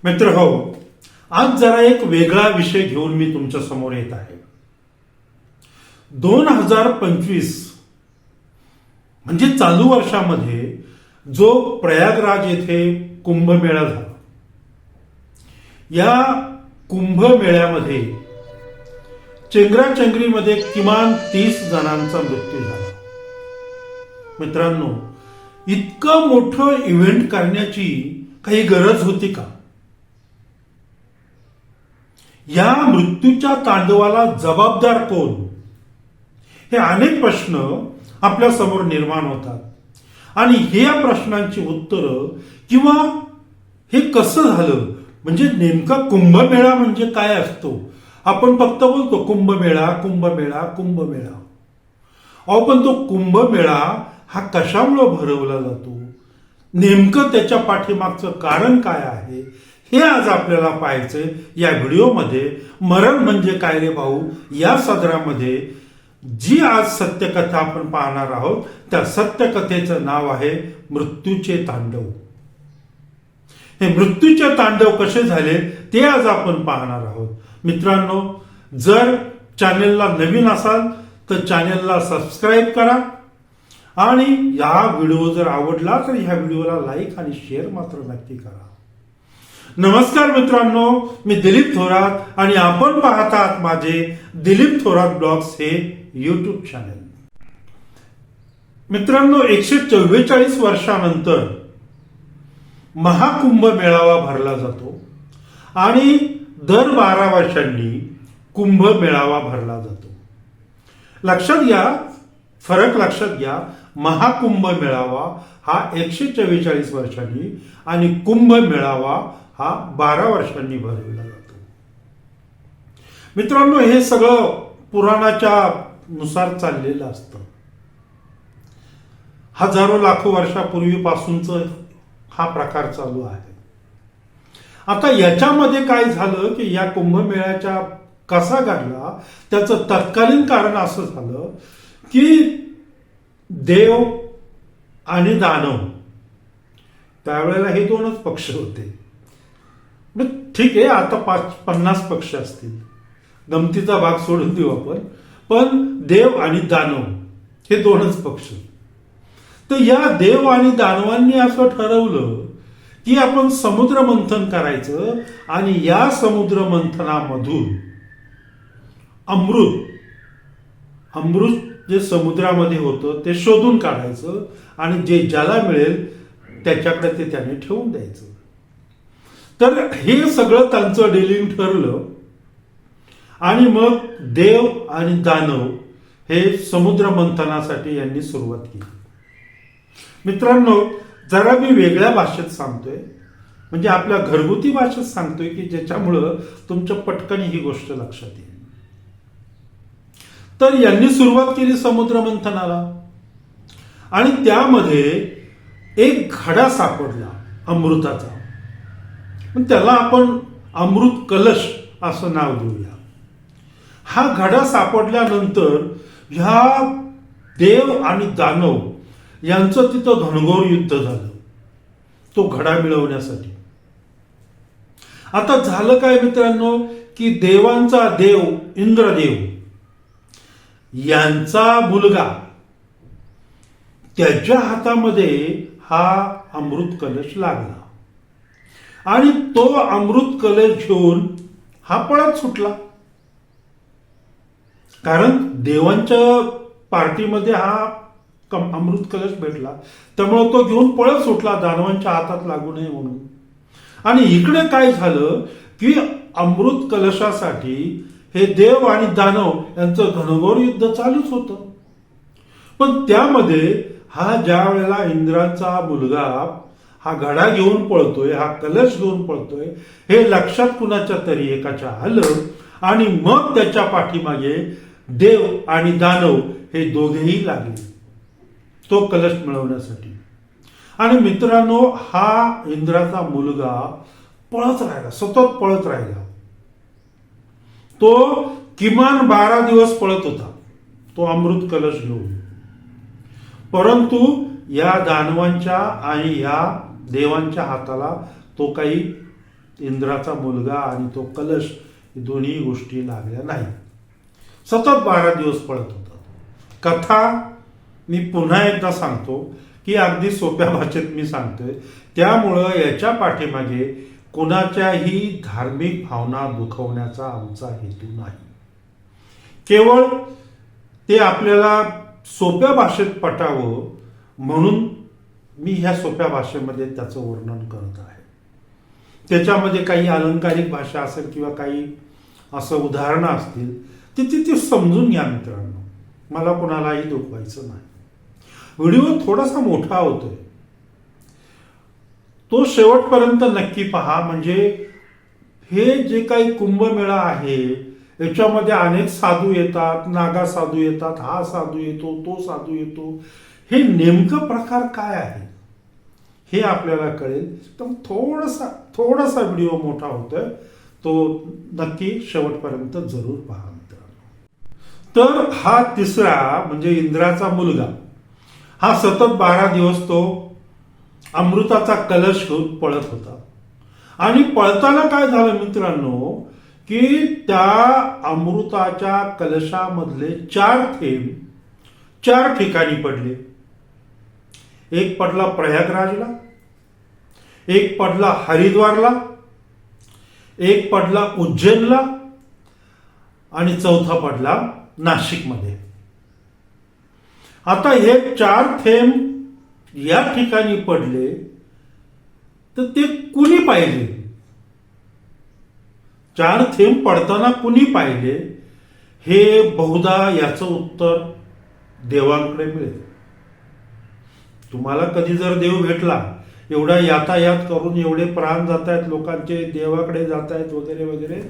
मित्र हो, आज जरा एक वेगळा विषय घेऊन मी तुमच्या समोर येत आहे. 2025 म्हणजे चालू वर्षामध्ये जो प्रयागराज येथे कुंभमेळा झाला, या कुंभमेळ्यामध्ये चेंगराचेंगरीमध्ये किमान 30 जणांचा मृत्यू झाला. मित्रांनो, इतकं मोठं इव्हेंट करण्याची काही गरज होती का? या मृत्यूच्या तांडवाला जबाबदार कोण? हे अनेक प्रश्न आपल्या समोर निर्माण होतात आणि हे या प्रश्नांची उत्तरं किंवा हे कसं झालं, म्हणजे नेमका कुंभमेळा म्हणजे काय असतो? आपण फक्त बोलतो कुंभमेळा कुंभमेळा कुंभमेळा. अहो, पण तो कुंभमेळा हा कशामुळे भरवला जातो? नेमकं त्याच्या पाठीमागचं कारण काय आहे हे आज आपल्याला पाहायचंय या व्हिडिओमध्ये. मरण म्हणजे काय रे भाऊ या सदरामध्ये जी आज सत्यकथा आपण पाहणार आहोत, त्या सत्यकथेचं नाव आहे मृत्यूचे तांडव. हे मृत्यूचे तांडव कसे झाले ते आज आपण पाहणार आहोत. मित्रांनो, जर चॅनेलला नवीन असाल तर चॅनेलला सबस्क्राईब करा आणि या व्हिडिओ जर आवडला तर ह्या व्हिडिओला लाईक आणि शेअर मात्र नक्की करा. नमस्कार मित्रांनो, मी दिलीप थोरात आणि आपण पाहतात माझे दिलीप थोरात ब्लॉग्स हे युट्यूब चॅनल. मित्रांनो, 144 वर्षानंतर महाकुंभ मेळावा भरला जातो आणि दर 12 वर्षांनी कुंभ मेळावा भरला जातो. लक्षात घ्या, फरक लक्षात घ्या. महाकुंभ मेळावा हा 144 वर्षांनी आणि कुंभ मेळावा हा 12 वर्षांनी भरविला जातो. मित्रांनो, हे सगळं पुराणाच्या नुसार चाललेलं असतं. हजारो लाखो वर्षापूर्वीपासूनच हा प्रकार चालू आहे. आता याच्यामध्ये काय झालं की या कुंभमेळ्याच्या कसा घडला त्याचं तत्कालीन कारण असं झालं की देव आणि दानव, त्यावेळेला हे दोनच पक्ष होते. ठीक आहे, आता 50 पक्ष असतील, गमतीचा भाग सोडून देऊ आपण, पण देव आणि दानव हे दोनच पक्ष. तर या देव आणि दानवांनी असं ठरवलं की आपण समुद्र मंथन करायचं आणि या समुद्र मंथनामधून अमृत जे समुद्रामध्ये होतं ते शोधून काढायचं आणि जे ज्याला मिळेल त्याच्याकडे ते त्याने ठेवून द्यायचं. तर हे सगळं त्यांचं डिलिंग ठरलं आणि मग देव आणि दानव हे समुद्र मंथनासाठी यांनी सुरुवात केली. मित्रांनो, जरा मी वेगळ्या भाषेत सांगतोय, म्हणजे आपल्या घरगुती भाषेत सांगतोय की ज्याच्यामुळं तुमच्या पटकन ही गोष्ट लक्षात येईल. तर यांनी सुरुवात केली समुद्र मंथनाला आणि त्यामध्ये एक घडा सापडला अमृताचा. पण त्याला आपण अमृत कलश असं नाव देऊया. हा घडा सापडल्यानंतर ह्या देव आणि दानव यांचं तिथं घनघोर युद्ध झालं तो घडा मिळवण्यासाठी. आता झालं काय मित्रांनो की देवांचा देव इंद्रदेव यांचा मुलगा, त्याच्या हातामध्ये हा अमृत कलश लागला आणि तो अमृत कलश घेऊन हा पळत सुटला. कारण देवांच्या पार्टीमध्ये हा अमृत कलश भेटला, त्यामुळे तो घेऊन पळत सुटला दानवांच्या हातात लागू नये म्हणून. आणि इकडे काय झालं की अमृत कलशासाठी हे देव आणि दानव यांचं घनघोर युद्ध चालूच होतं. पण त्यामध्ये हा ज्या वेळेला इंद्राचा मुलगा हा घडा घेऊन पळतोय, हा कलश घेऊन पळतोय, हे लक्षात कुणाच्या तरी एकाच्या आलं आणि मग त्याच्या पाठीमागे देव आणि दानव हे दोघेही लागले तो कलश मिळवण्यासाठी. आणि मित्रांनो, हा इंद्राचा मुलगा पळत राहिला, सतत पळत राहिला. तो किमान 12 दिवस पळत होता तो अमृत कलश घेऊन. परंतु या दानवांच्या आणि या देवांच्या हाताला तो काही इंद्राचा मुलगा आणि तो कलश दोन्ही गोष्टी लागल्या नाही. सतत 12 दिवस पळत होता. कथा मी पुन्हा एकदा सांगतो की अगदी सोप्या भाषेत मी सांगतोय, त्यामुळं याच्या पाठीमागे कोणाच्याही धार्मिक भावना दुखवण्याचा आमचा हेतू नाही. केवळ ते आपल्याला सोप्या भाषेत पटावं म्हणून मी ह्या सोप्या भाषेमध्ये त्याचं वर्णन करत आहे. त्याच्यामध्ये काही अलंकारिक भाषा असेल किंवा काही असं उदाहरणं असतील ती समजून घ्या मित्रांनो. मला कोणालाही दुखवायचं नाही. व्हिडिओ थोडासा मोठा होतोय, तो शेवटपर्यंत नक्की पहा. म्हणजे हे जे काही कुंभमेळा आहे याच्यामध्ये अनेक साधू येतात, नागा साधू येतात, हा साधू येतो, तो साधू येतो. हे नेमकं प्रकार काय आहे हे आपल्याला कळेल. तर थोडासा व्हिडिओ मोठा होतोय, तो नक्की शेवटपर्यंत जरूर पहा मित्रांनो. तर हा तिसरा म्हणजे इंद्राचा मुलगा हा सतत 12 दिवस तो अमृताचा कलश घेऊन पळत होता. आणि पळताना काय झालं मित्रांनो की त्या अमृताच्या कलशामधले 4 थेंब 4 ठिकाणी पडले. एक पडला प्रयागराजला, एक पडला हरिद्वारला, एक पडला उज्जैनला आणि चौथा पडला नाशिकमध्ये. आता हे 4 थेंब या ठिकाणी पडले तर ते कुणी पाहिले? 4 थेंब पडताना कुणी पाहिले? हे बहुधा याचं उत्तर देवांकडे मिळेल. तुम्हाला कधी जर देव भेटला, एवढा यातायात करून एवढे प्राण जात आहेत लोकांचे, देवाकडे जात आहेत वगैरे वगैरे,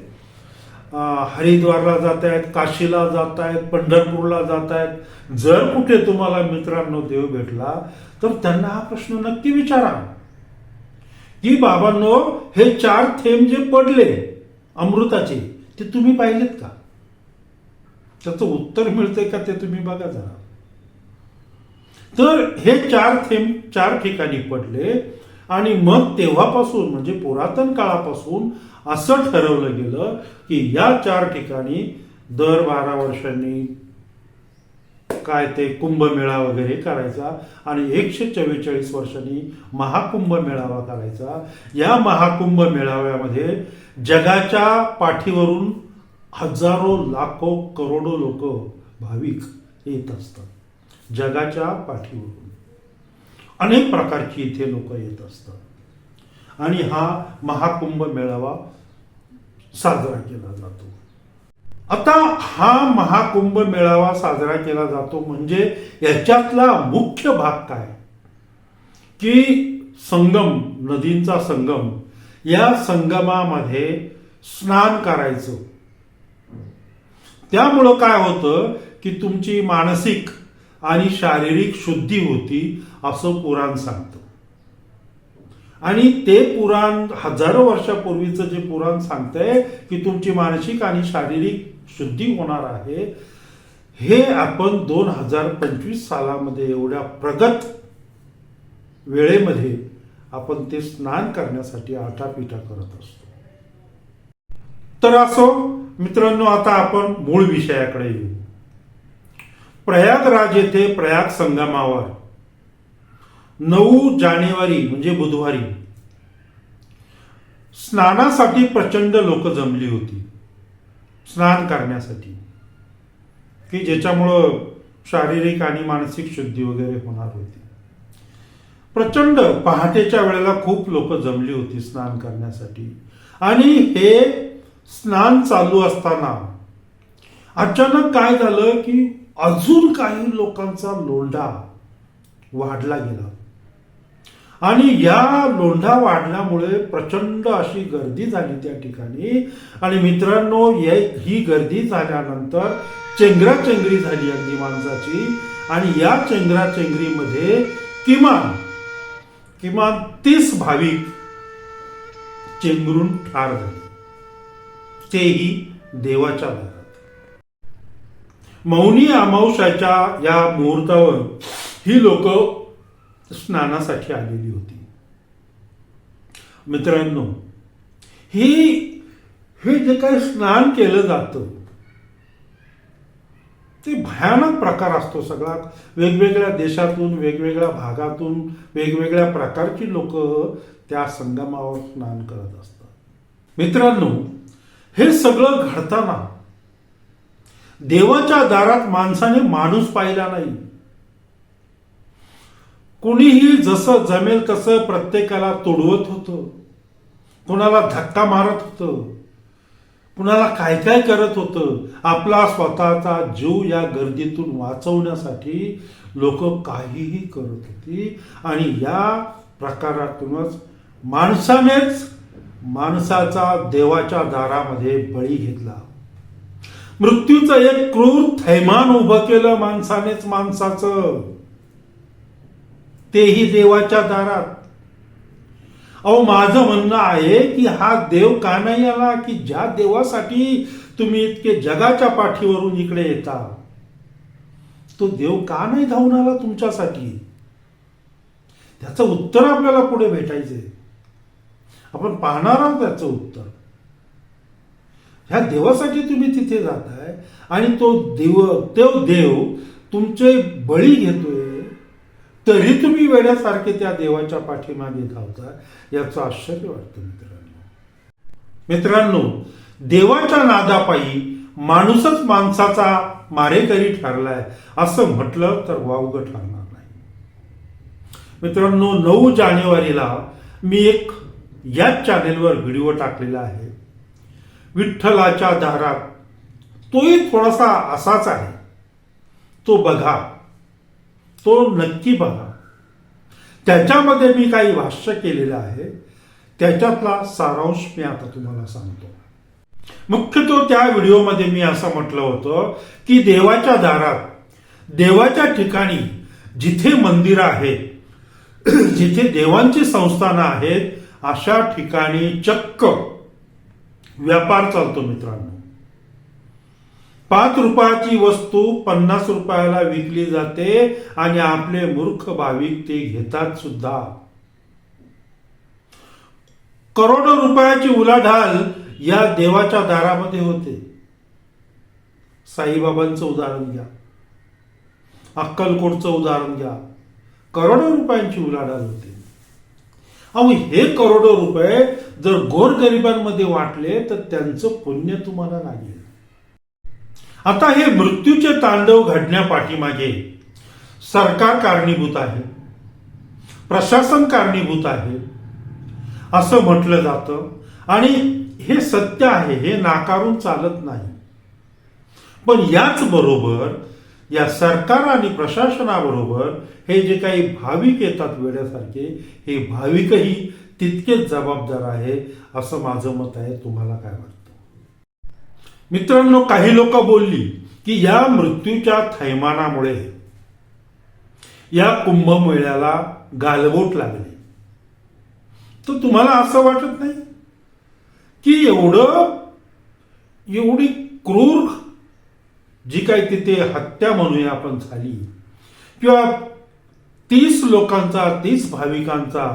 हरिद्वारला जात आहेत, काशीला जात आहेत, पंढरपूरला जात आहेत, जर कुठे तुम्हाला मित्रांनो देव भेटला तर त्यांना हा प्रश्न नक्की विचारा की बाबांनो हे 4 थेंब जे पडले अमृताचे ते तुम्ही पाहिलेत का? त्याचं उत्तर मिळतंय का ते तुम्ही बघा जरा. तर हे 4 थेंब 4 ठिकाणी पडले आणि मग तेव्हापासून म्हणजे पुरातन काळापासून असं ठरवलं गेलं की या 4 ठिकाणी दर 12 वर्षांनी काय ते कुंभमेळा वगैरे करायचा आणि 144 वर्षांनी महाकुंभ मेळावा करायचा. या महाकुंभ मेळाव्यामध्ये जगाच्या पाठीवरून हजारो लाखो करोडो लोक भाविक येत असतात. जगाच्या पाठीवरून अनेक प्रकारची इथे लोक येत असतात आणि हा महाकुंभ मेळावा साजरा केला जातो. आता हा महाकुंभ मेळावा साजरा केला जातो म्हणजे याच्यातला मुख्य भाग काय की संगम, नदींचा संगम, या संगमामध्ये स्नान करायचं. त्यामुळं काय होतं की तुमची मानसिक आणि शारीरिक शुद्धी होती असं पुराण सांगतं. आणि ते पुराण हजारो वर्षापूर्वीचं जे पुराण सांगतंय की तुमची मानसिक आणि शारीरिक शुद्धी होणार आहे, हे आपण 2025 सालामध्ये एवढ्या प्रगत वेळेमध्ये आपण ते स्नान करण्यासाठी आटापिटा करत असतो. तर असो मित्रांनो, आता आपण मूळ विषयाकडे येऊ. प्रयागराज येथे प्रयाग संगमावर 9 जानेवारी म्हणजे बुधवारी स्नानासाठी प्रचंड लोक जमली होती. स्नान करण्यासाठी की ज्याच्यामुळं शारीरिक आणि मानसिक शुद्धी वगैरे होणार होती. प्रचंड पहाटेच्या वेळेला खूप लोक जमली होती स्नान करण्यासाठी. आणि हे स्नान चालू असताना अचानक काय झालं की अजून काही लोकांचा लोंढा वाढला गेला आणि या लोंढा वाढल्यामुळे प्रचंड अशी गर्दी झाली त्या ठिकाणी. आणि मित्रांनो, ही गर्दी झाल्यानंतर चेंगराचेंगरी झाली अगदी माणसाची. आणि या चेंगराचेंगरीमध्ये किमान 30 भाविक चेंगरून ठार झाले, तेही देवाच्या दारात. मौनी अमावस्याच्या या मुहूर्तावर ही लोक स्नानासाठी आलेली होती. मित्रांनो, हे जे काही स्नान केलं जातं ते भयानक प्रकार असतो सगळा. वेगवेगळ्या देशातून, वेगवेगळ्या भागातून, वेगवेगळ्या प्रकारची लोक त्या संगमावर स्नान करत असतात. मित्रांनो, हे सगळं घडताना देवाच्या दारात माणसाने माणूस पाहिला नाही. कुणीही जसं जमेल तसं प्रत्येकाला तोडवत होतं, कुणाला धक्का मारत होतं, कुणाला काय काय करत होतं. आपला स्वतःचा जीव या गर्दीतून वाचवण्यासाठी लोक काहीही करत होती. आणि या प्रकारातूनच माणसानेच माणसाचा देवाच्या दारामध्ये बळी घेतला. मृत्यूचं एक क्रूर थैमान उभं केलं माणसानेच माणसाचं, तेही देवाच्या दारात. अहो, माझं म्हणणं आहे की हा देव का नाही आला, की ज्या देवासाठी तुम्ही इतके जगाच्या पाठीवरून इकडे येता, तो देव का नाही धावून आला तुमच्यासाठी? त्याचं उत्तर आपल्याला पुढे भेटायचंय. आपण पाहणार आहोत त्याचं उत्तर. ह्या देवासाठी तुम्ही तिथे जाताय आणि तो देव तुमचे बळी घेतोय, तरी तुम्ही वेड्यासारखे त्या देवाच्या पाठीमागे धावता. याचं आश्चर्य वाटतं मित्रांनो, देवाच्या नादापायी माणूसच माणसाचा मारेकरी ठरलाय असं म्हटलं तर वावगं ठरणार नाही. मित्रांनो, 9 जानेवारीला मी एक याच चॅनेलवर व्हिडिओ टाकलेला आहे, विठ्ठलाच्या दारात. तोही थोडासा असाच आहे. तो बघा, तो नक्की बघा. त्याच्यामध्ये मी काही भाष्य केलेलं आहे, त्याच्यातला सारांश मी आता तुम्हाला सांगतो. मुख्यतः त्या व्हिडिओमध्ये मी असं म्हटलं होतं की देवाच्या दारात, देवाच्या ठिकाणी जिथे मंदिरं आहेत, जिथे देवांची संस्थानं आहेत, अशा ठिकाणी चक्क व्यापार चालतो मित्रांनो. 5 रुपयाची वस्तू 50 रुपयाला विकली जाते आणि आपले मूर्ख भाविक ते घेतात सुद्धा. करोडो रुपयाची उलाढाल या देवाच्या दारामध्ये होते. साईबाबांचं उदाहरण घ्या, अक्कलकोटचं उदाहरण घ्या, करोडो रुपयांची उलाढाल होते. अहो, हे करोडो रुपये जर गोरगरिबांमध्ये वाटले तर त्यांचं पुण्य तुम्हाला लागेल. आता हे मृत्यूचे तांडव घडण्यापाठीमागे सरकार कारणीभूत आहे, प्रशासन कारणीभूत आहे असं म्हटलं जातं. आणि हे सत्य आहे, हे नाकारून चालत नाही. पण याच बरोबर या सरकार आणि प्रशासनाबरोबर हे जे काही भाविक येतात वेड्यासारखे, हे भाविकही तितकेच जबाबदार आहे असं माझं मत आहे. तुम्हाला काय वाटतं मित्रांनो? काही लोक बोलली की या मृत्यूच्या थैमानामुळे या कुंभमेळ्याला गालबोट लागले. तर तुम्हाला असं वाटत नाही की एवढी क्रूर जी काही तिथे हत्या म्हणूया आपण झाली, किंवा 30 लोकांचा, 30 भाविकांचा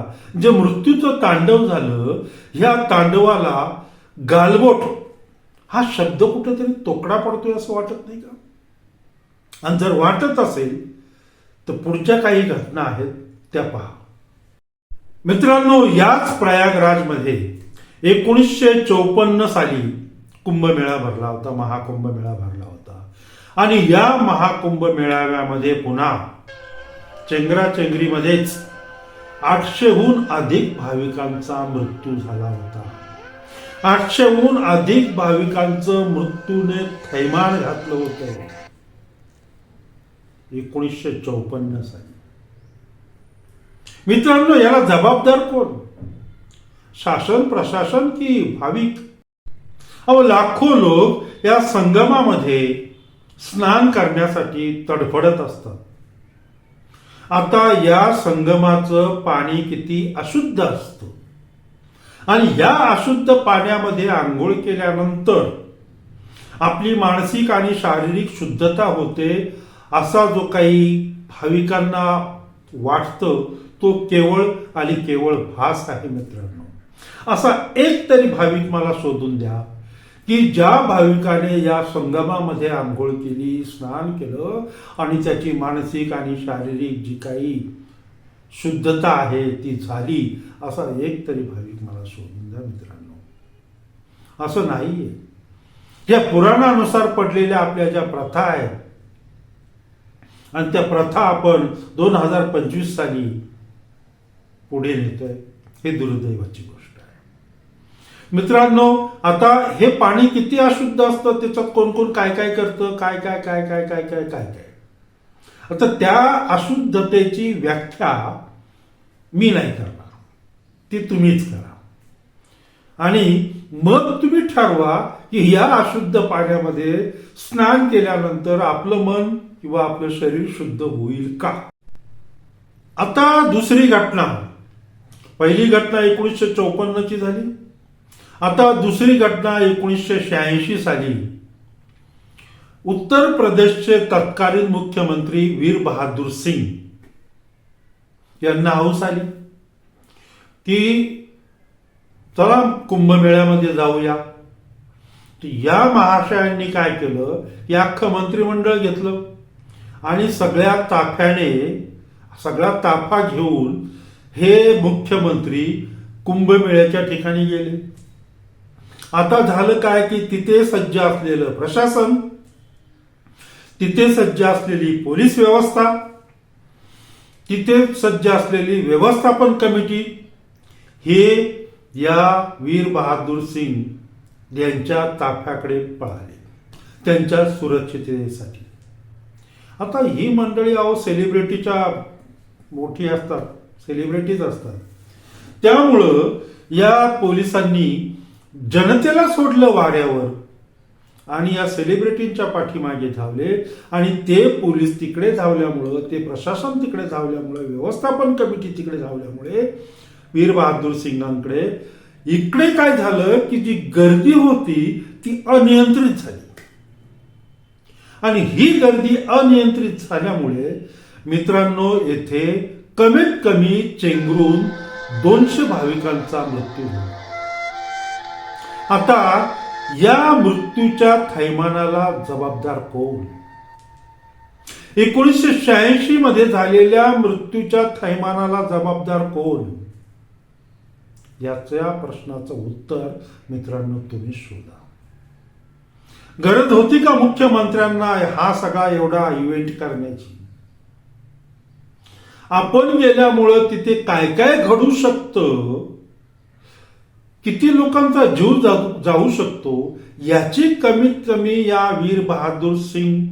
जे मृत्यूचं तांडव झालं, ह्या तांडवाला गालबोट हा शब्द कुठेतरी तोकडा पडतोय असं वाटत नाही का? आणि जर वाटत असेल तर पुढच्या काही घटना आहेत त्या पहा. मित्रांनो, याच प्रयागराजमध्ये 1954 साली कुंभमेळा भरला होता, महाकुंभमेळा भरला होता. आणि या महाकुंभ मेळाव्यामध्ये पुन्हा चेंगराचेंगरीमध्येच 800हून अधिक भाविकांचा मृत्यू झाला होता. 800हून अधिक भाविकांचं मृत्यूने थैमान घातलं होतं 1954 साली. मित्रांनो, याला जबाबदार कोण? शासन, प्रशासन की भाविक? अहो, लाखो लोक या संगमामध्ये स्नान करण्यासाठी तडफडत असतात. आता या संगमाचं पाणी किती अशुद्ध असतं आणि या अशुद्ध पाण्यामध्ये आंघोळ केल्यानंतर आपली मानसिक आणि शारीरिक शुद्धता होते असा जो काही भाविकांना वाटतं तो केवळ आणि केवळ भास आहे मित्रांनो. असा एक तरी भाविक मला शोधून द्या की ज्या भाविकाने या संगमामध्ये आंघोळ केली, स्नान केलं आणि त्याची मानसिक आणि शारीरिक जी काही शुद्धता आहे ती झाली, असा एक तरी भाविक मला शोधून द्या मित्रांनो. असं नाहीये. या पुराणानुसार पडलेल्या आपल्या ज्या प्रथा आहेत आणि त्या प्रथा आपण 2025 साली पुढे नेतोय, हे दुर्दैवाची गोष्ट आहे मित्रांनो. आता हे पाणी किती अशुद्ध असतं, त्याच्यात कोण कोण काय काय करतं, काय काय काय काय काय काय काय काय. आता त्या अशुद्धतेची व्याख्या मी नाही करणार, ती तुम्हीच करा. आणि मग तुम्ही ठरवा की या अशुद्ध पाण्यामध्ये स्नान केल्यानंतर आपलं मन किंवा आपलं शरीर शुद्ध होईल का. आता दुसरी घटना, पहिली घटना 1954 ची झाली. आता दुसरी घटना 1986 साली उत्तर प्रदेशचे तत्कालीन मुख्यमंत्री वीर बहादूर सिंग यांना हौस आली की चला कुंभमेळ्यामध्ये जाऊया. या महाशयांनी काय केलं, या अख्खं मंत्रिमंडळ घेतलं आणि सगळ्या ताफा घेऊन हे मुख्यमंत्री कुंभमेळ्याच्या ठिकाणी गेले. आता झालं काय की तिथे सज्ज असलेलं प्रशासन, तिथे सज्ज असलेली पोलीस व्यवस्था, तिथे सज्ज असलेली व्यवस्थापन कमिटी हे या वीर बहादूर सिंग यांच्या ताफ्याकडे पळाले त्यांच्या सुरक्षिततेसाठी. आता ही मंडळी सेलिब्रिटीच्या मोठी असतात, सेलिब्रिटीज असतात. त्यामुळं या पोलिसांनी जनतेला सोडलं वाऱ्यावर आणि या सेलिब्रिटींच्या पाठीमागे धावले आणि ते पोलीस तिकडे धावल्यामुळं, ते प्रशासन तिकडे धावल्यामुळे, व्यवस्थापन कमिटी तिकडे धावल्यामुळे वीर बहादूर सिंगांकडे इकडे काय झालं की जी गर्दी होती ती अनियंत्रित झाली. आणि ही गर्दी अनियंत्रित झाल्यामुळे मित्रांनो येथे कमीत कमी चेंगरून 200 भाविकांचा मृत्यू झाला. आता या मृत्यूच्या थैमानाला जबाबदार कोण? 1986 मध्ये झालेल्या मृत्यूच्या थैमानाला जबाबदार कोण? याच्या प्रश्नाचं उत्तर मित्रांनो तुम्ही शोधा. गरज होती का मुख्यमंत्र्यांना हा सगळा एवढा इव्हेंट करण्याची? आपण गेल्यामुळं तिथे काय काय घडू शकतं, किती लोकांचा जीव जाऊ शकतो, याची कमीत कमी या वीर बहादूर सिंग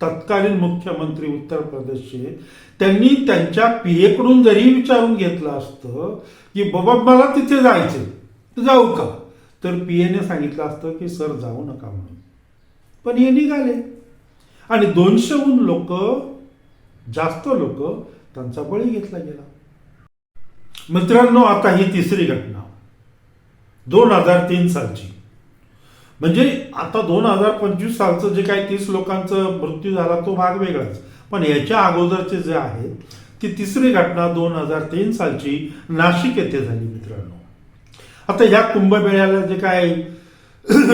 तत्कालीन मुख्यमंत्री उत्तर प्रदेशचे त्यांनी त्यांच्या पीए कडून जरी विचारून घेतलं असतं की बाबा मला तिथे जायचं तर जाऊ का, तर पीएने सांगितलं असतं की सर जाऊ नका म्हणून. पण हे निघाले आणि 200हून जास्त लोक त्यांचा बळी घेतला गेला. मित्रांनो आता ही तिसरी घटना 2003 सालची, म्हणजे आता 2025 सालचं जे काही 30 लोकांचा मृत्यू झाला तो भाग वेगळाच, पण याच्या अगोदरचे जे आहे ती तिसरी घटना 2003 सालची नाशिक येथे झाली मित्रांनो. आता या कुंभमेळ्याला जे काय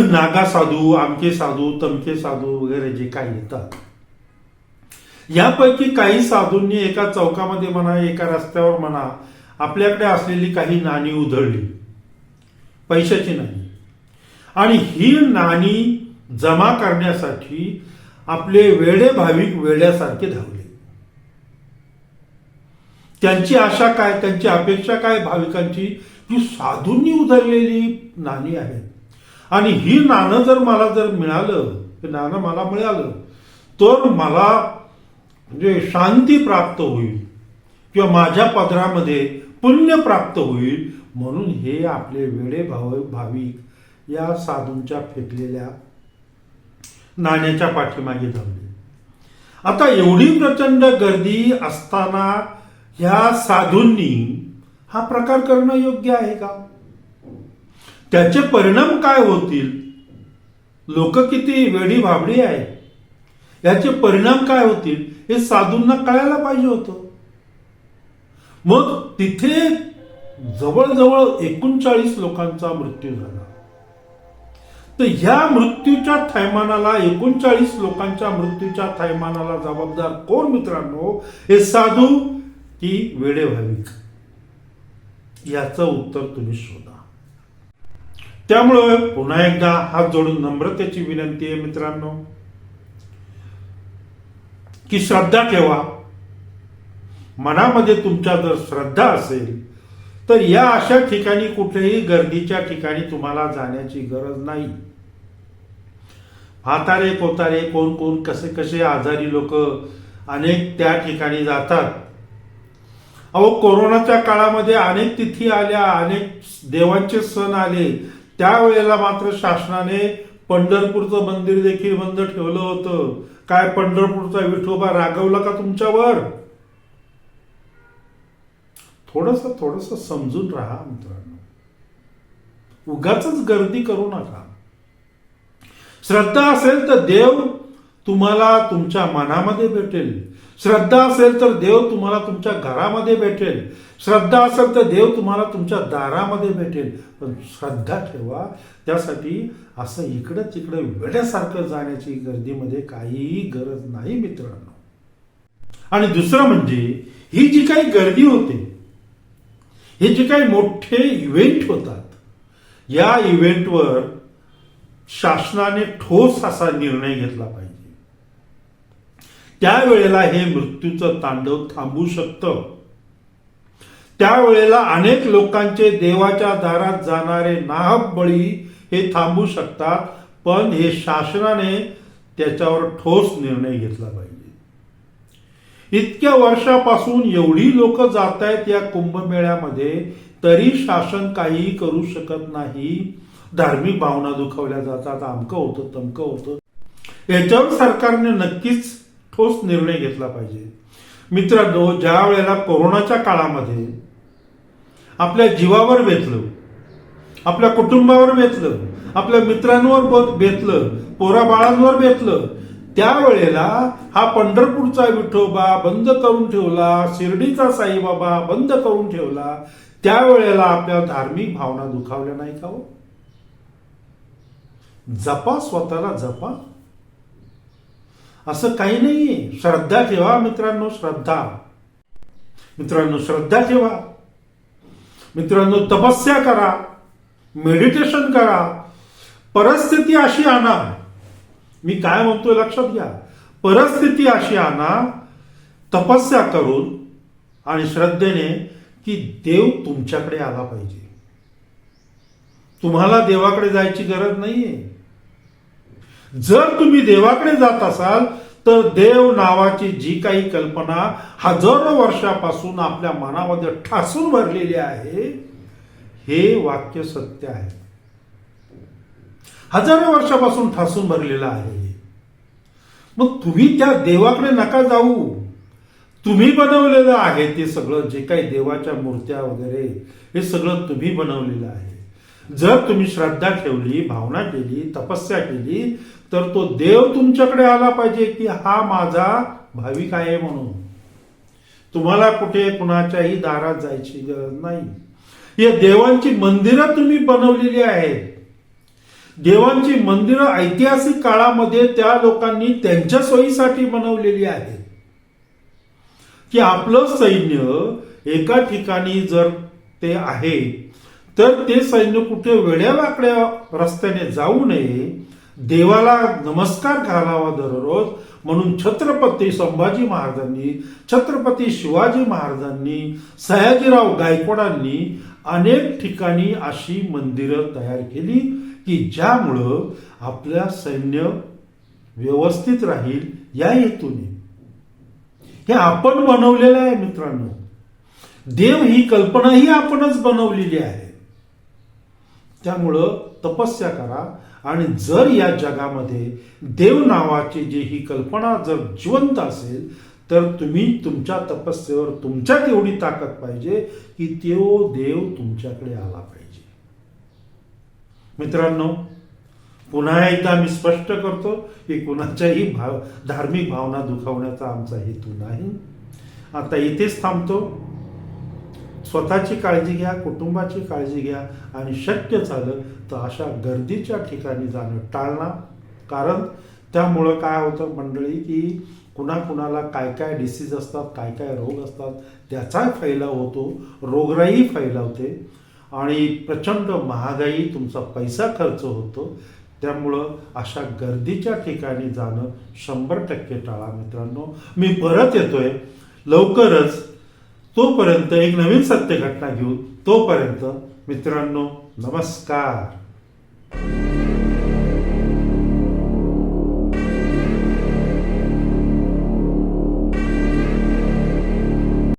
नागा साधू, आमके साधू, तमके साधू वगैरे जे काही येतात, यापैकी काही साधूंनी एका चौकामध्ये म्हणा, एका रस्त्यावर म्हणा, आपल्याकडे असलेली काही नाणी उधळली, पैशाची नाणी, आणि ही नाणी जमा करण्यासाठी आपले वेडे भाविक वेड्यासारखे धावले. त्यांची आशा काय, त्यांची अपेक्षा काय भाविकांची, की साधूंनी उधळलेली नाणी आहेत आणि ही नाणं जर मला मिळालं, हे नाणं मला मिळालं तर मला म्हणजे शांती प्राप्त होईल किंवा माझ्या पदरामध्ये पुण्य प्राप्त होईल, म्हणून हे आपले वेडे भाविक या साधूंच्या फेकलेल्या नाण्याच्या पाठीमागे धावले. आता एवढी प्रचंड गर्दी असताना ह्या साधूंनी हा प्रकार करणं योग्य आहे का? त्याचे परिणाम काय होतील? लोक किती वेडी भाबडी आहेत, याचे परिणाम काय होतील हे साधूंना कळायला पाहिजे होतं. मग तिथे जवळजवळ 39 लोकांचा मृत्यू झाला. तर ह्या मृत्यूच्या थैमानाला, 39 लोकांच्या मृत्यूच्या थैमानाला जबाबदार कोण मित्रांनो? हे साधू की वेडे भाविक? याचं उत्तर तुम्ही शोधा. त्यामुळे पुन्हा एकदा हात जोडून नम्रतेची विनंती आहे मित्रांनो, की श्रद्धा ठेवा. मनामध्ये तुमच्या जर श्रद्धा असेल तर या अशा ठिकाणी, कुठेही गर्दीच्या ठिकाणी तुम्हाला जाण्याची गरज नाही. म्हातारे कोतारे, कोण कोण कसे कसे आजारी लोक अनेक त्या ठिकाणी जातात. अहो, कोरोनाच्या काळामध्ये अनेक तिथी आल्या, अनेक देवांचे सण आले. त्यावेळेला मात्र शासनाने पंढरपूरचं मंदिर देखील बंद ठेवलं होतं. काय पंढरपूरचा विठोबा रागवला का तुमच्यावर? थोडस समजून राहा मित्रांनो. उगाच गर्दी करू नका. श्रद्धा असेल तर देव तुम्हाला तुमच्या मनामध्ये भेटेल. श्रद्धा असेल तर देव तुम्हाला तुमच्या घरामध्ये भेटेल. श्रद्धा असेल तर देव तुम्हाला तुमच्या दारामध्ये भेटेल. पण श्रद्धा ठेवा. त्यासाठी असं इकडं तिकडं वेड्यासारखं जाण्याची गर्दीमध्ये काहीही गरज नाही मित्रांनो. आणि दुसरं म्हणजे, ही जी काही गर्दी होते, हे जे काही मोठे इव्हेंट होतात, या इव्हेंटवर शासनाने ठोस असा निर्णय घेतला पाहिजे. त्यावेळेला हे मृत्यूचं तांडव थांबू शकतं. त्यावेळेला अनेक लोकांचे देवाच्या दारात जाणारे नाहक बळी हे थांबू शकतात. पण हे शासनाने त्याच्यावर ठोस निर्णय घेतला पाहिजे. इतक्या वर्षापासून एवढी लोक जात आहेत या कुंभमेळ्यामध्ये, तरी शासन काहीही करू शकत नाही. धार्मिक भावना दुखावल्या जातात, अमकं होतं तमकं होतं. याच्यावर सरकारने नक्कीच ठोस निर्णय घेतला पाहिजे. मित्रांनो, ज्या वेळेला कोरोनाच्या काळामध्ये आपल्या जीवावर बेतलं, आपल्या कुटुंबावर बेतलं, आपल्या मित्रांवर बेतलं, पोराबाळांवर बेतलं, त्यावेळेला हा पंढरपूरचा विठोबा बंद करून ठेवला, शिर्डीचा साईबाबा बंद करून ठेवला. त्यावेळेला आपल्या धार्मिक भावना दुखावल्या नाही का हो? जपा, स्वतःला जपा. असं काही नाहीये. श्रद्धा ठेवा मित्रांनो, श्रद्धा. मित्रांनो, श्रद्धा ठेवा. मित्रांनो, तपस्या करा, मेडिटेशन करा. परिस्थिती अशी आणा, मी काय म्हणतोय लक्षात घ्या, परिस्थिती अशी आणा तपस्या करून आणि श्रद्धेने, की देव तुमच्याकडे आला पाहिजे. तुम्हाला देवाकडे जायची गरज नाहीये. जर तुम्ही देवाकडे जात असाल तर देव नावाची जी काही कल्पना हजारो वर्षापासून आपल्या मनामध्ये ठासून भरलेली आहे, हे वाक्य सत्य आहे. हजारो वर्षापासून ठासून भरलेलं आहे. मग तुम्ही त्या देवाकडे नका जाऊ. तुम्ही बनवलेलं आहे ते सगळं, जे काही देवाच्या मूर्त्या वगैरे, हे सगळं तुम्ही बनवलेलं आहे. जर तुम्ही श्रद्धा ठेवली, भावना केली, तपस्या केली, तर तो देव तुमच्याकडे आला पाहिजे, की हा माझा भाविक आहे म्हणून. तुम्हाला कुठे कुणाच्याही दारात जायची गरज नाही. या देवांची मंदिरं तुम्ही बनवलेली आहेत. देवांची मंदिरं ऐतिहासिक काळामध्ये त्या लोकांनी त्यांच्या सोयीसाठी बनवलेली आहेत, की आपलं सैन्य एका ठिकाणी जर ते आहे तर ते सैन्य कुठे वेड्यावाकड्या रस्त्याने जाऊ नये, देवाला नमस्कार घालावा दररोज. म्हणून छत्रपती संभाजी महाराजांनी, छत्रपती शिवाजी महाराजांनी, सयाजीराव गायकवाडांनी अनेक ठिकाणी अशी मंदिरं तयार केली, की ज्यामुळं आपल्या सैन्य व्यवस्थित राहील या हेतूने. हे आपण बनवलेलं आहे मित्रांनो. देव ही कल्पना ही आपणच बनवलेली आहे. त्यामुळं तपस्या करा. आणि जर या जगामध्ये देव नावाची जी ही कल्पना जर जिवंत असेल, तर तुम्ही तुमच्या तपस्येवर तुमच्यात एवढी ताकद पाहिजे की तो देव तुमच्याकडे आला पाहिजे. मित्रांनो, पुन्हा एकदा मी स्पष्ट करतो की कुणाच्याही धार्मिक भावना दुखावण्याचा आमचा हेतू नाही. आता इथेच थांबतो. स्वतःची काळजी घ्या, कुटुंबाची काळजी घ्या आणि शक्य झालं तर अशा गर्दीच्या ठिकाणी जाणं टाळणार. कारण त्यामुळं काय होतं मंडळी, की कुणाकुणाला काय काय डिसीज असतात, काय काय रोग असतात, त्याचा फैलाव होतो, रोगराई फैलावते आणि प्रचंड महागाई, तुमचा पैसा खर्च होतो. त्यामुळं अशा गर्दीच्या ठिकाणी जाणं 100% टाळा मित्रांनो. मी परत येतोय लवकरच. तोपर्यंत एक नवीन सत्य घटना घेऊन. तोपर्यंत मित्रांनो, नमस्कार.